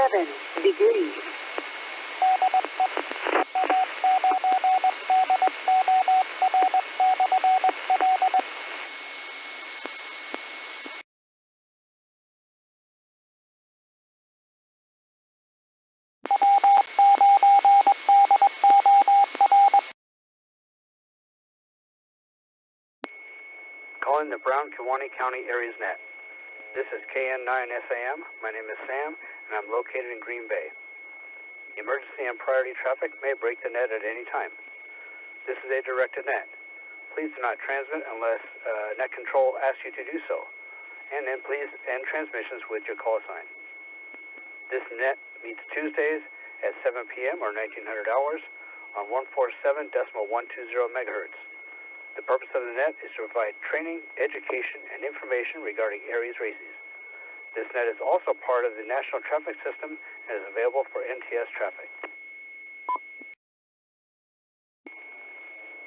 degrees. Calling the Brown Kewaunee County ARES net. This is KN9SAM. My name is Sam, and I'm located in Green Bay. Emergency and priority traffic may break the net at any time. This is a directed net. Please do not transmit unless net control asks you to do so. And then please end transmissions with your call sign. This net meets Tuesdays at 7 p.m. or 1900 hours on 147.120 megahertz. The purpose of the net is to provide training, education, and information regarding ARES races. This net is also part of the National Traffic System and is available for NTS traffic.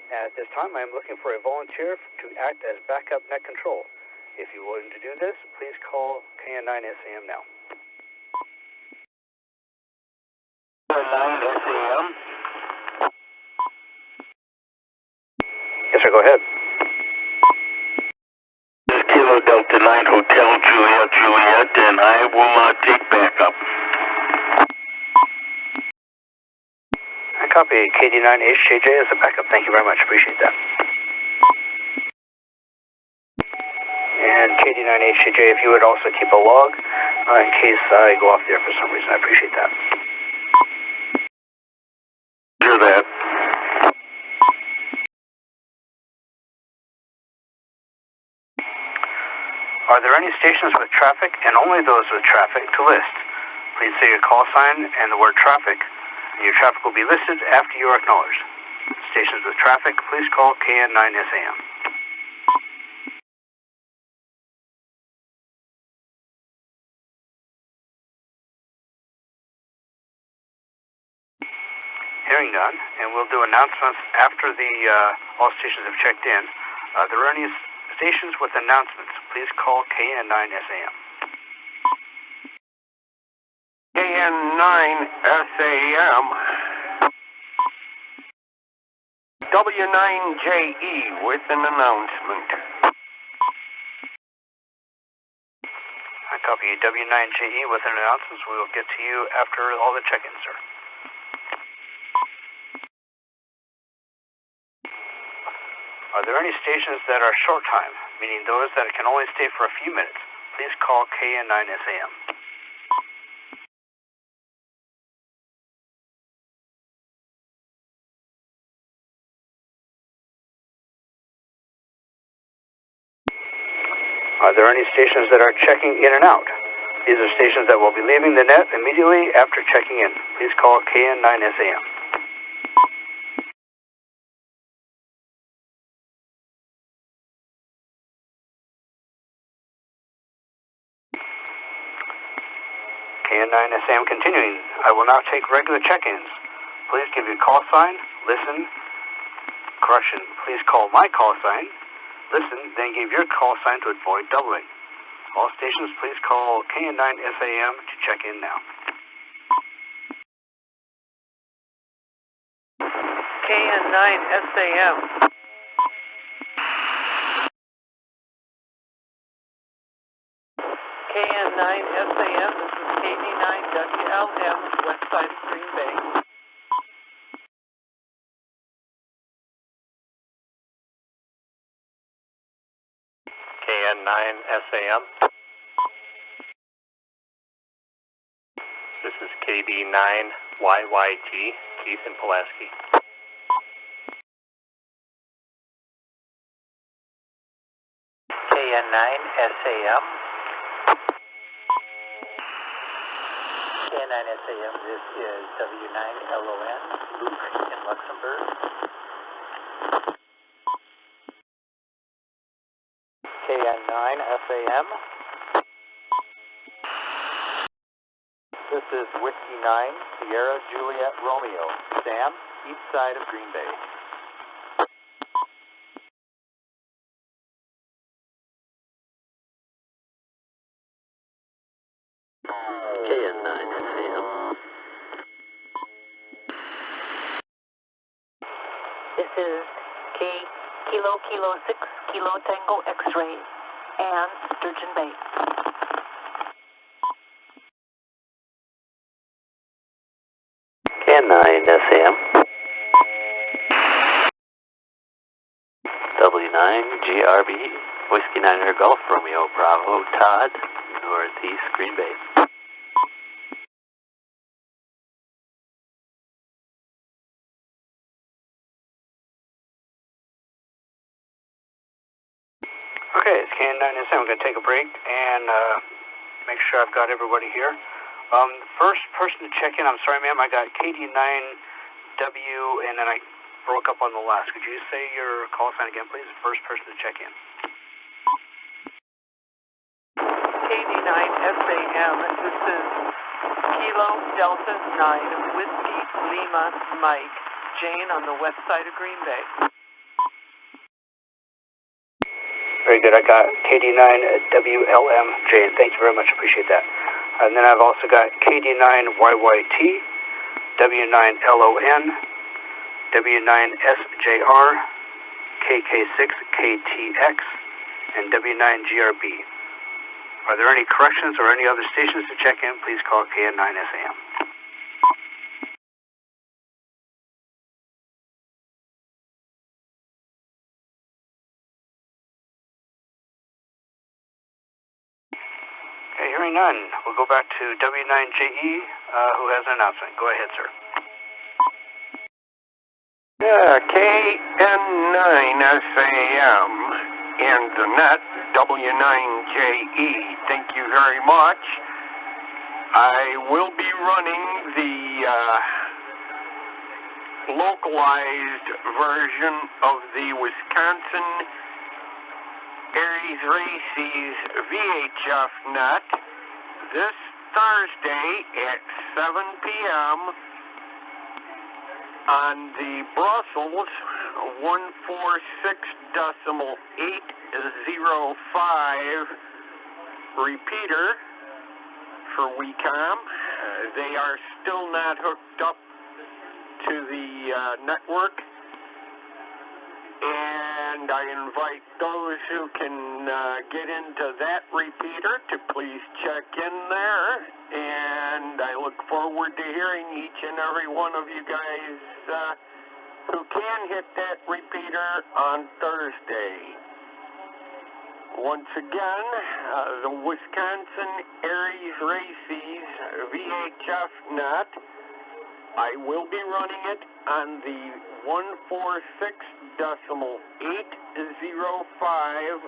At this time, I am looking for a volunteer to act as backup net control. If you're willing to do this, please call KN9SAM now. KN9SAM. Yes, sir, go ahead. This is Kilo Delta 9 Hotel Juliet, and I will take backup. I copy KD9HJJ as a backup. Thank you very much. Appreciate that. And KD9HJJ, if you would also keep a log in case I go off the air for some reason. I appreciate that. Hear that. Are there any stations with traffic and only those with traffic to list? Please say your call sign and the word traffic, and your traffic will be listed after you are acknowledged. Stations with traffic, please call KN9SAM. Hearing none, and we'll do announcements after all stations have checked in. Are there any stations with announcements? Please call KN9SAM. KN9SAM. W9JE with an announcement. I copy W9JE with an announcement. We will get to you after all the check-ins, sir. Are there any stations that are short time, meaning those that can only stay for a few minutes? Please call KN9SAM. Are there any stations that are checking in and out? These are stations that will be leaving the net immediately after checking in. Please call KN9SAM. KN9SAM continuing. I will now take regular check-ins. Please give your call sign, listen, correction, please call my call sign, listen, then give your call sign to avoid doubling. All stations, please call KN9SAM to check in now. KN9SAM. KN9SAM, this is KD9WLM, west side of Green Bay. KN9SAM. This is KD9YYT, Keith and Pulaski. KN9SAM. KN9SAM, this is W9LON, Luke in Luxembourg. KN9SAM. This is Whiskey 9, Sierra Juliet Romeo, Sam, east side of Green Bay. KN9SAM. This is Kilo 6 Kilo Tango X-ray and Sturgeon Bay. KEWAUNEE SAM. W9GRB, Whiskey 9 Golf Romeo Bravo Todd, Northeast Green Bay. Okay, it's KN9SM. I'm going to take a break and make sure I've got everybody here. First person to check in, I'm sorry, ma'am, I got KD9W and then I broke up on the last. Could you say your call sign again, please? First person to check in. KD9SAM. This is Kilo Delta 9 Whiskey Lima Mike. Jane on the west side of Green Bay. Very good. I got KD9WLM, Jane. Thank you very much. Appreciate that. And then I've also got KD9YYT, W9LON, W9SJR, KK6KTX, and W9GRB. Are there any corrections or any other stations to check in? Please call KN9SAM. Okay, hearing none. We'll go back to W9JE, who has an announcement. Go ahead, sir. Yeah, KN9SAM and the net, W9JE. Thank you very much. I will be running the localized version of the Wisconsin ARES Races VHF net this Thursday at 7 p.m. on the Brussels 146.805 repeater for WECOM. They are still not hooked up to the network, and I invite those who can get into that repeater to please check in there, and I look forward to hearing each and every one of you guys who can hit that repeater on Thursday. Once again, the Wisconsin ARES Races VHF net, I will be running it on the 146.805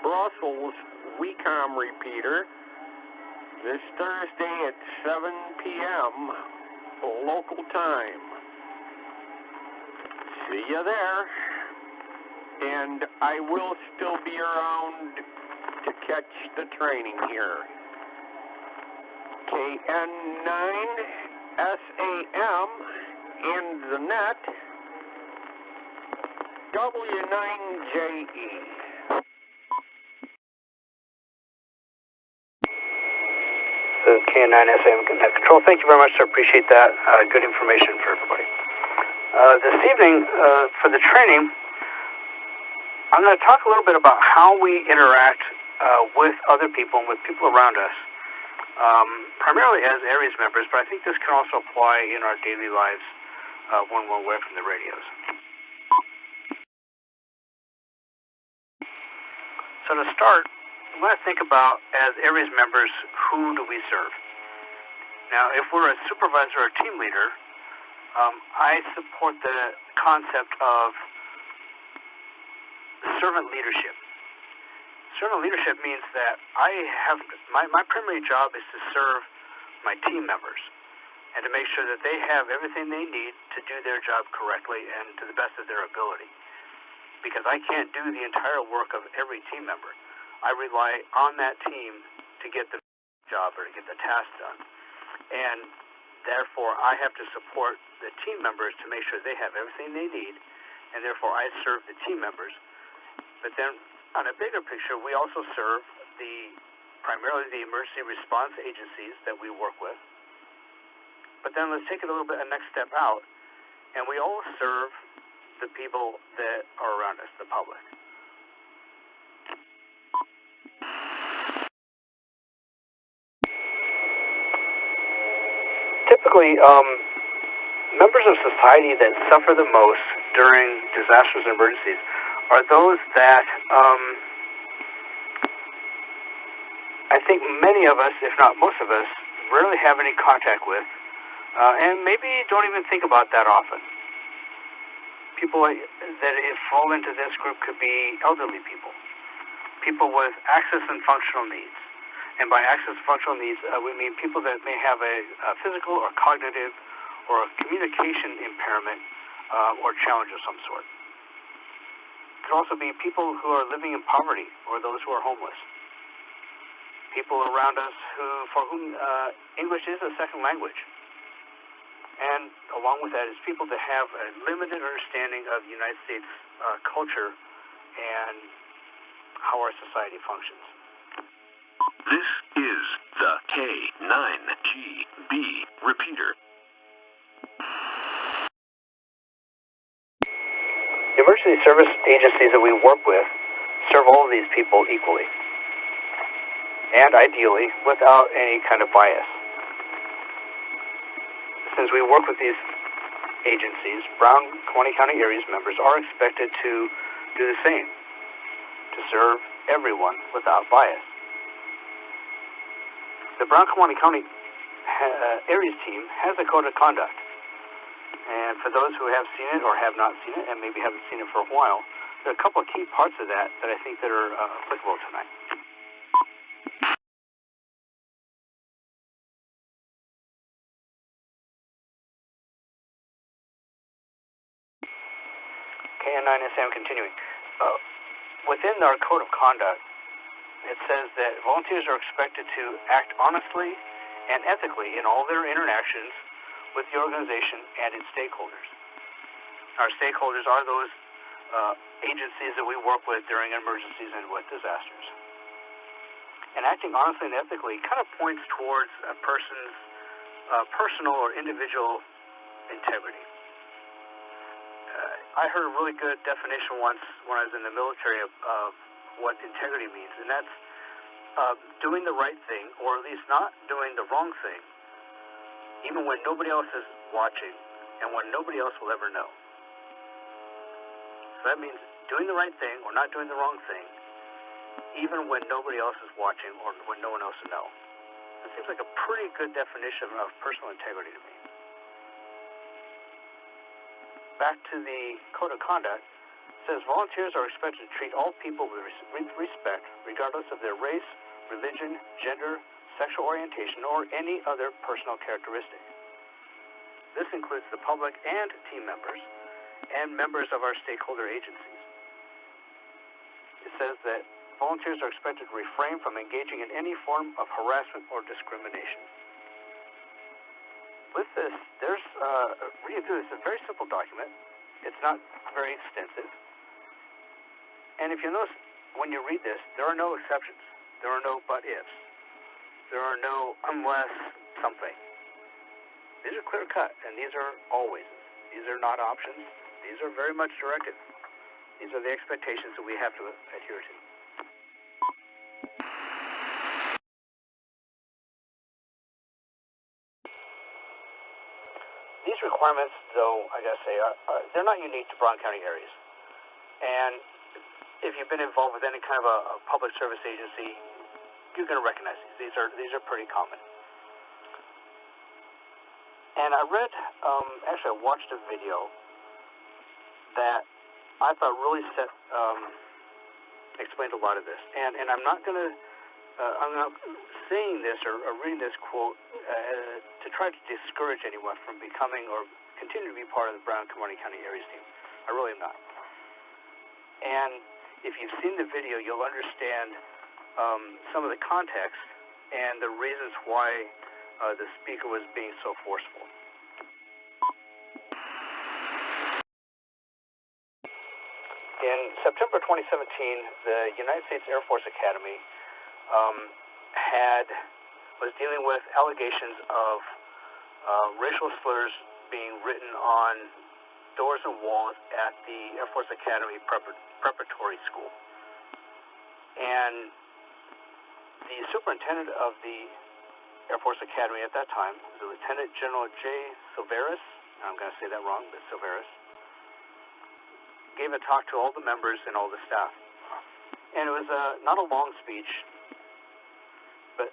Brussels WECOM repeater this Thursday at 7 p.m. local time. See you there. And I will still be around to catch the training here. KN9SAM and the net, W9JE. This is KN9SM Net Control. Thank you very much, sir. Appreciate that. Good information for everybody. This evening, for the training, I'm going to talk a little bit about how we interact with other people and with people around us, primarily as ARES members, but I think this can also apply in our daily lives when we're away from the radios. So to start, I want to think about, as ARES members, who do we serve? Now, if we're a supervisor or team leader, I support the concept of servant leadership. Servant leadership means that I have my primary job is to serve my team members and to make sure that they have everything they need to do their job correctly and to the best of their ability. Because I can't do the entire work of every team member. I rely on that team to get the job or to get the task done. And therefore, I have to support the team members to make sure they have everything they need, and therefore I serve the team members. But then, on a bigger picture, we also serve primarily the emergency response agencies that we work with. But then let's take it a little bit a next step out, and we all serve the people that are around us, the public. Typically, members of society that suffer the most during disasters and emergencies are those that I think many of us, if not most of us, rarely have any contact with, and maybe don't even think about that often. People that fall into this group could be elderly people, people with access and functional needs. And by access and functional needs, we mean people that may have a physical or cognitive or a communication impairment or challenge of some sort. It could also be people who are living in poverty or those who are homeless. People around us for whom English is a second language. And along with that is people that have a limited understanding of the United States culture and how our society functions. This is the K9GB repeater. The emergency service agencies that we work with serve all of these people equally, and ideally without any kind of bias. Since we work with these agencies, Brown County ARES members are expected to do the same, to serve everyone without bias. The Brown County ARES team has a code of conduct, and for those who have seen it or have not seen it, and maybe haven't seen it for a while, there are a couple of key parts of that I think that are applicable tonight. KN9SM continuing. Within our code of conduct, it says that volunteers are expected to act honestly and ethically in all their interactions with the organization and its stakeholders. Our stakeholders are those agencies that we work with during emergencies and with disasters. And acting honestly and ethically kind of points towards a person's personal or individual integrity. I heard a really good definition once when I was in the military of what integrity means, and that's doing the right thing, or at least not doing the wrong thing, even when nobody else is watching and when nobody else will ever know. So that means doing the right thing or not doing the wrong thing, even when nobody else is watching or when no one else will know. That seems like a pretty good definition of personal integrity to me. Back to the code of conduct, it says volunteers are expected to treat all people with respect, regardless of their race, religion, gender, sexual orientation, or any other personal characteristic. This includes the public and team members, and members of our stakeholder agencies. It says that volunteers are expected to refrain from engaging in any form of harassment or discrimination. With this, there's reading through this, it's a very simple document. It's not very extensive. And if you notice, when you read this, there are no exceptions. There are no but ifs. There are no unless something. These are clear cut, and these are always. These are not options. These are very much directive. These are the expectations that we have to adhere to. These requirements, though, I gotta say, they're not unique to Brown County ARES. And if you've been involved with any kind of a public service agency, you're going to recognize these. These are pretty common. And I read, actually I watched a video that I thought really explained a lot of this. And I'm not going to, I'm not saying this or reading this quote to try to discourage anyone from becoming or continue to be part of the Brown County ARES team. I really am not. And if you've seen the video, you'll understand some of the context and the reasons why the speaker was being so forceful. In September 2017, the United States Air Force Academy was dealing with allegations of racial slurs being written on doors and walls at the Air Force Academy Preparatory School. And the superintendent of the Air Force Academy at that time was Lieutenant General J. Silveris. I'm going to say that wrong, but Silveris. Gave a talk to all the members and all the staff. And it was not a long speech, but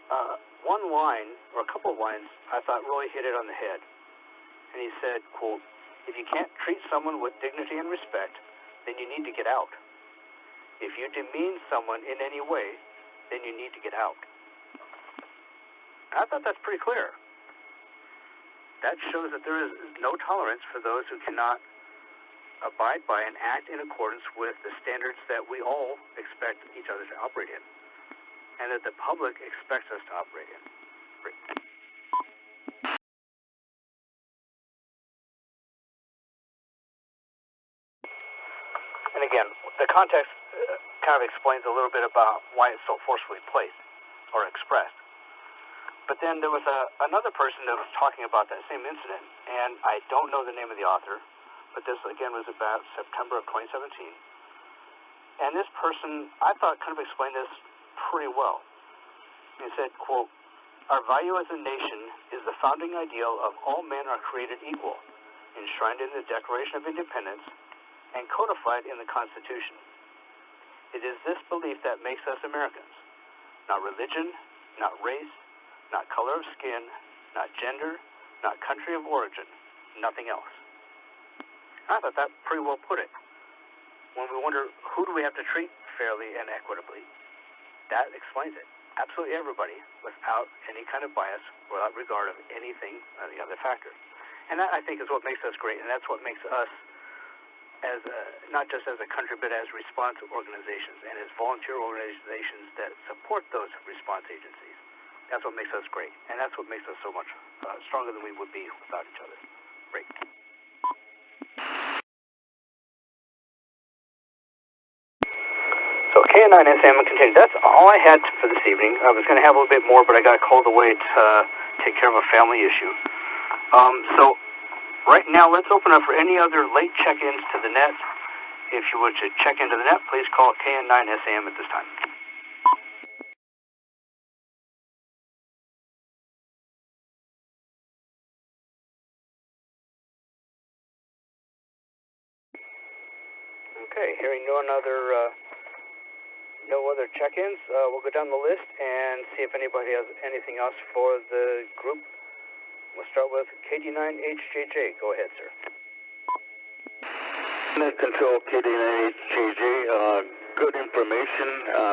one line, or a couple of lines, I thought really hit it on the head. And he said, quote, "If you can't treat someone with dignity and respect, then you need to get out. If you demean someone in any way, then you need to get out." I thought that's pretty clear. That shows that there is no tolerance for those who cannot abide by and act in accordance with the standards that we all expect each other to operate in, and that the public expects us to operate in. Great. And again, the context kind of explains a little bit about why it's so forcefully placed or expressed. But then there was another person that was talking about that same incident, and I don't know the name of the author, but this, again, was about September of 2017. And this person, I thought, kind of explained this pretty well. He said, quote, "Our value as a nation is the founding ideal of all men are created equal, enshrined in the Declaration of Independence and codified in the Constitution. It is this belief that makes us Americans, not religion, not race, not color of skin, not gender, not country of origin, nothing else." I thought that pretty well put it. When we wonder, who do we have to treat fairly and equitably? That explains it. Absolutely everybody, without any kind of bias, without regard of anything, any other factor. And that, I think, is what makes us great, and that's what makes us, as not just as a country, but as response organizations and as volunteer organizations that support those response agencies. That's what makes us great, and that's what makes us so much stronger than we would be without each other. Great. So K9SM continues. That's all I had for this evening. I was going to have a little bit more, but I got called away to take care of a family issue. So right now, let's open up for any other late check-ins to the net. If you were to check into the net, please call KN9SAM at this time. Okay, hearing no other check-ins, we'll go down the list and see if anybody has anything else for the group. We'll start with KD9HJJ. Go ahead, sir. Net Control KD9HJJ. Good information.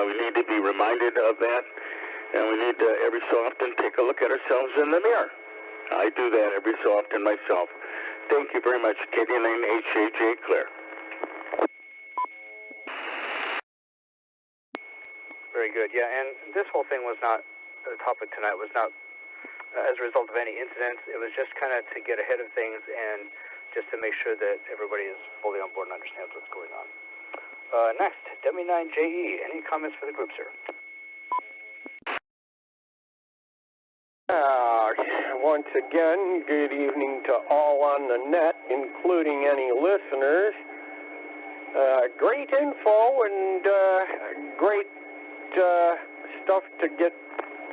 We need to be reminded of that, and we need to every so often take a look at ourselves in the mirror. I do that every so often myself. Thank you very much, KD9HJJ. Clear. Very good. Yeah, and this whole thing was not, the topic tonight was not as a result of any incidents. It was just kind of to get ahead of things and just to make sure that everybody is fully on board and understands what's going on. Next, W9JE. Any comments for the group, sir? Once again, good evening to all on the net, including any listeners. Great info and great stuff to get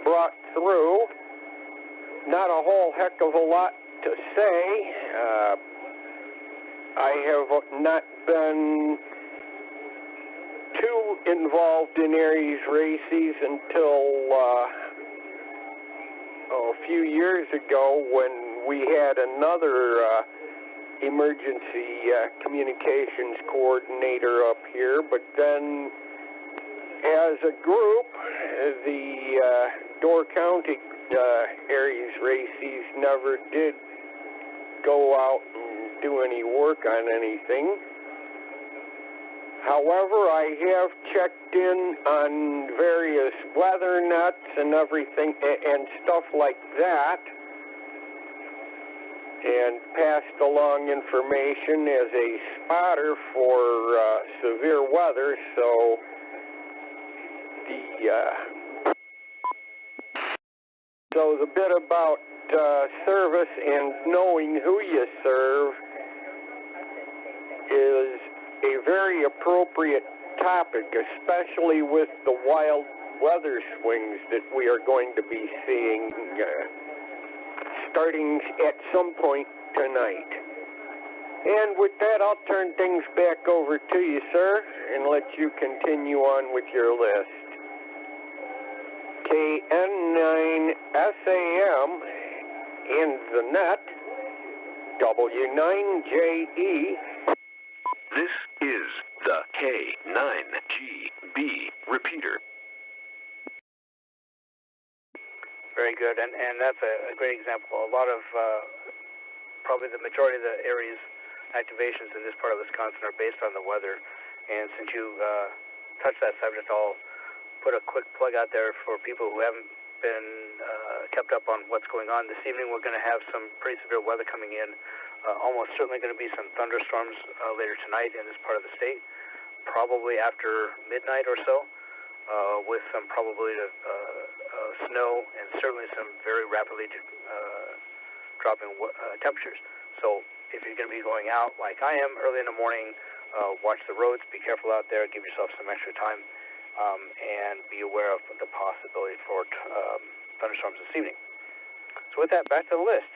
brought through. Not a whole heck of a lot to say. I have not been too involved in ARES races until a few years ago when we had another emergency communications coordinator up here, but then as a group, the Door County ARES races never did go out and do any work on anything. However, I have checked in on various weather nets and everything and stuff like that, and passed along information as a spotter for severe weather, so the bit about service and knowing who you serve very appropriate topic, especially with the wild weather swings that we are going to be seeing starting at some point tonight. And with that, I'll turn things back over to you, sir, and let you continue on with your list. KN9SAM in the net, W9JE. This is the K9GB repeater. Very good, and that's a great example. A lot of, probably the majority of the ARES activations in this part of Wisconsin are based on the weather. And since you touched that subject, I'll put a quick plug out there for people who haven't been kept up on what's going on. This evening we're going to have some pretty severe weather coming in. Almost certainly going to be some thunderstorms later tonight in this part of the state, probably after midnight or so, with some probability of snow and certainly some very rapidly dropping temperatures. So if you're going to be going out like I am early in the morning, watch the roads, be careful out there, give yourself some extra time, and be aware of the possibility for thunderstorms this evening. So with that, back to the list.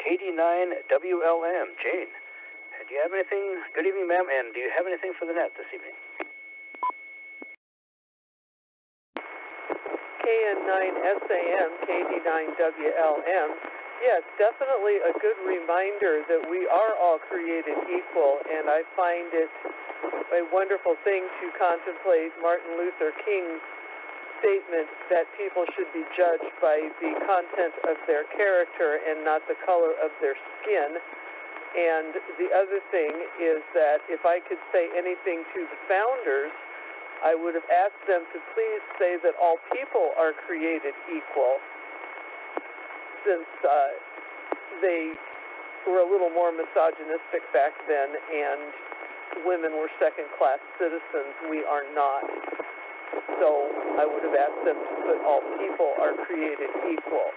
KD9WLM, Jane, do you have anything? Good evening, ma'am, and do you have anything for the net this evening? KN9SAM, KD9WLM. Yes, definitely a good reminder that we are all created equal, and I find it a wonderful thing to contemplate Martin Luther King's statement that people should be judged by the content of their character and not the color of their skin. And the other thing is that if I could say anything to the founders, I would have asked them to please say that all people are created equal, since they were a little more misogynistic back then and women were second-class citizens. We are not. So I would have asked them to put all people are created equal.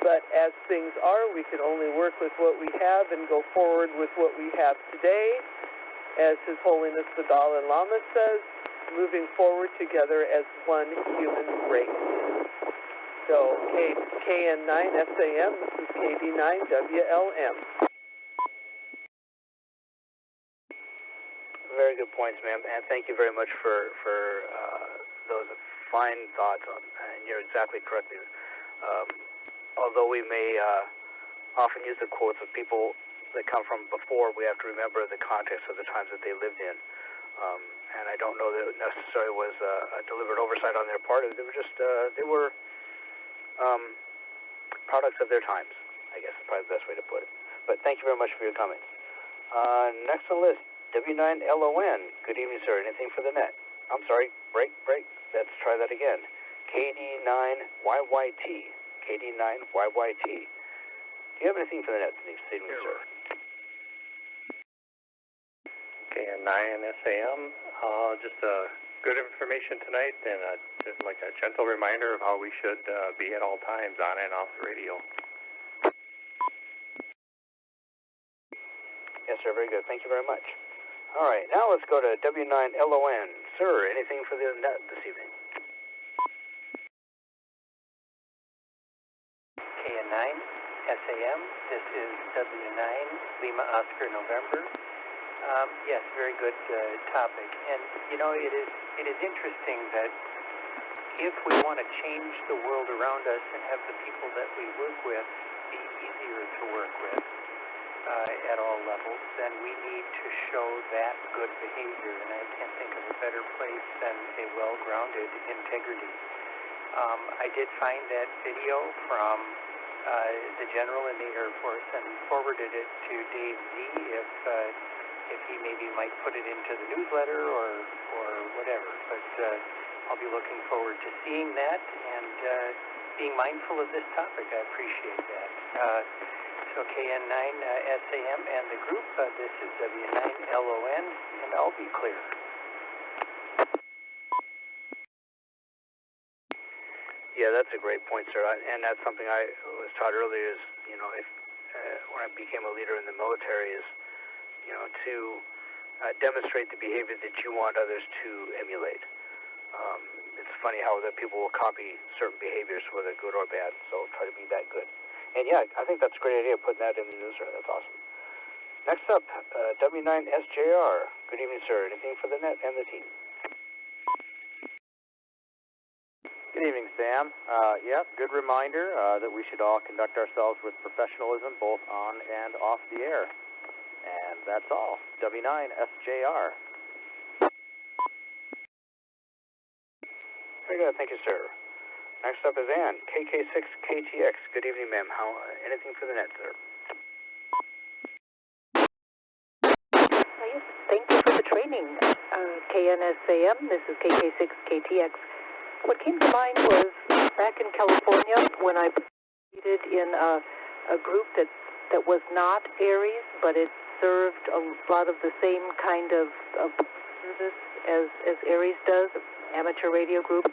But as things are, we can only work with what we have and go forward with what we have today. As His Holiness the Dalai Lama says, moving forward together as one human race. So KN9SAM, this is KD9WLM. Very good points, ma'am, and thank you very much for those fine thoughts. And you're exactly correct. Although we may often use the quotes of people that come from before, we have to remember the context of the times that they lived in. And I don't know that it necessarily was a deliberate oversight on their part. They were just they were products of their times, I guess is probably the best way to put it. But thank you very much for your comments. Next on the list, W9LON. Good evening, sir. Anything for the net? I'm sorry, break. Let's try that again. KD9YYT. KD9YYT. Do you have anything for the net this evening, sir? KN9SAM. Just good information tonight, and just like a gentle reminder of how we should be at all times on and off the radio. Yes, sir. Very good. Thank you very much. All right. Now let's go to W9LON. Sir, anything for the net this evening? KN9SAM. This is W9 Lima Oscar November. Yes, very good topic. And, you know, it is interesting that if we want to change the world around us and have the people that we work with be easier to work with at all levels, then we need to show that good behavior. And I can't think of a better place than a well-grounded integrity. I did find that video from the general in the Air Force and forwarded it to Dave Z. If he maybe might put it into the newsletter or whatever. But I'll be looking forward to seeing that and being mindful of this topic. I appreciate that. So KN9SAM and the group, this is W9LON, and I'll be clear. Yeah, that's a great point, sir. And that's something I was taught earlier is, you know, if when I became a leader in the military is to demonstrate the behavior that you want others to emulate. It's funny how that people will copy certain behaviors, whether good or bad, so try to be that good. And yeah, I think that's a great idea, putting that in the newsletter. That's awesome. Next up, W9SJR. Good evening, sir. Anything for the net and the team? Good evening, Sam. Good reminder that we should all conduct ourselves with professionalism both on and off the air. And that's all. W9SJR. Very good. Thank you, sir. Next up is Ann, KK6KTX. Good evening, ma'am. Anything for the net, sir? Thank you for the training, KNSAM. This is KK6KTX. What came to mind was back in California when I participated in a group that was not ARES, but it served a lot of the same kind of service as ARES does, amateur radio group.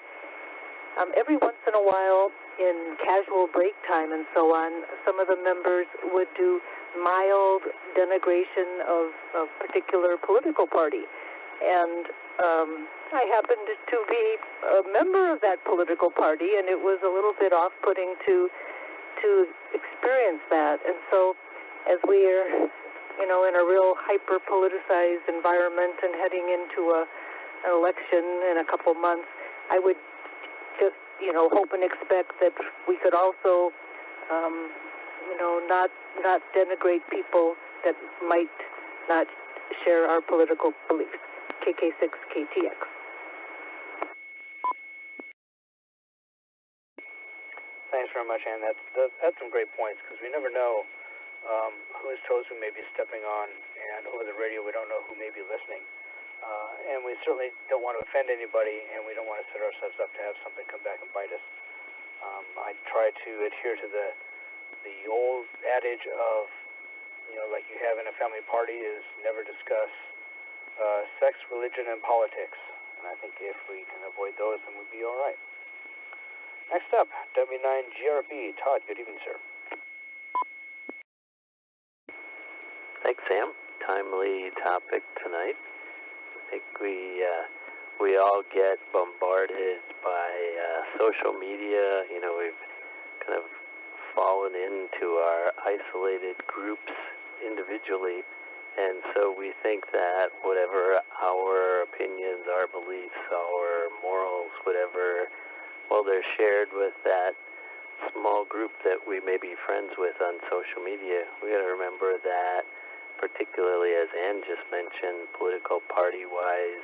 Every once in a while, in casual break time and so on, some of the members would do mild denigration of a particular political party. And I happened to be a member of that political party, and it was a little bit off-putting to experience that. And so as we are, in a real hyper-politicized environment and heading into an election in a couple months, I would just, hope and expect that we could also, not denigrate people that might not share our political beliefs. KK6KTX. Thanks very much, Ann. That's some great points, because we never know whose toes we may be stepping on, and over the radio we don't know who may be listening. And we certainly don't want to offend anybody, and we don't want to set ourselves up to have something come back and bite us. I try to adhere to the old adage of, like you have in a family party, is never discuss sex, religion, and politics. And I think if we can avoid those, then we'll be all right. Next up, W9GRB. Todd, good evening, sir. Thanks, Sam. Timely topic tonight. I think we all get bombarded by social media. We've kind of fallen into our isolated groups individually, and so we think that whatever our opinions, our beliefs, our morals, whatever, they're shared with that small group that we may be friends with on social media. We got to remember that, particularly as Ann just mentioned, political party-wise,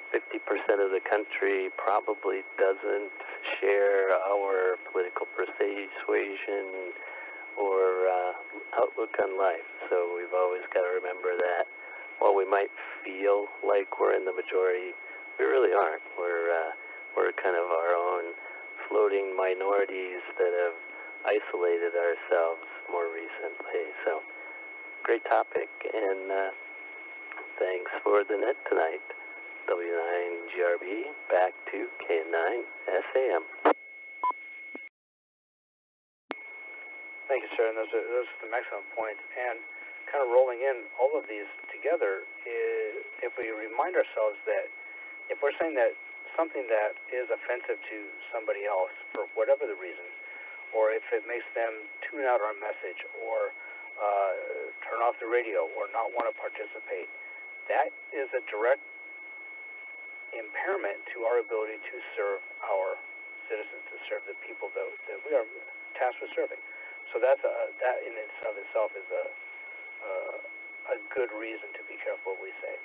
50% of the country probably doesn't share our political persuasion or outlook on life. So we've always got to remember that while we might feel like we're in the majority, we really aren't. We're kind of our own floating minorities that have isolated ourselves more recently. So great topic, and thanks for the net tonight. W9GRB, back to K9SAM. Thank you, sir. And those are some excellent points. And kind of rolling in all of these together is, if we remind ourselves that if we're saying that something that is offensive to somebody else for whatever the reason, or if it makes them tune out our message, or turn off the radio, or not want to participate, that is a direct impairment to our ability to serve our citizens, to serve the people that we are tasked with serving. So that in itself is a good reason to be careful what we say.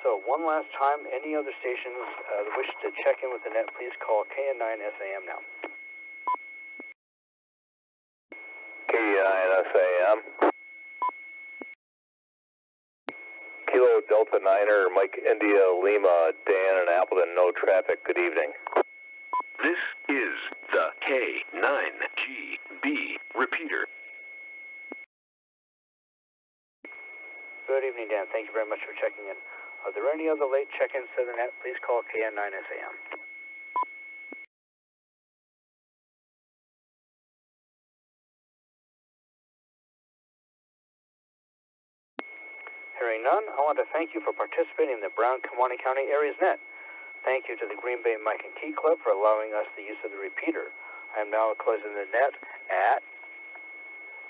So one last time, any other stations that wish to check in with the net, please call KN9SAM now. KN9SAM. Kilo Delta Niner, Mike India Lima, Dan and Appleton, no traffic. Good evening. This is the K9GB repeater. Good evening, Dan. Thank you very much for checking in. Are there any other late check-ins to the net? Please call KN9SAM. Hearing none, I want to thank you for participating in the Brown-Kewaunee County ARES Net. Thank you to the Green Bay Mike and Key Club for allowing us the use of the repeater. I am now closing the net at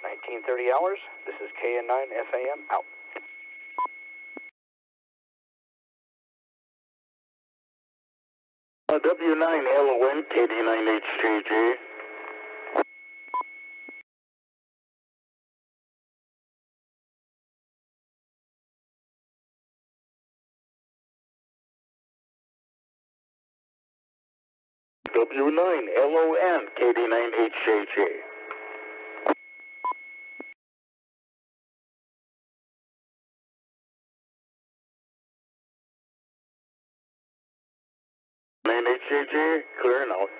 19:30 hours. This is KN9SAM out. W9LON, KD9HJJ. W9LON, KD9HJJ. HJJ, clear and out.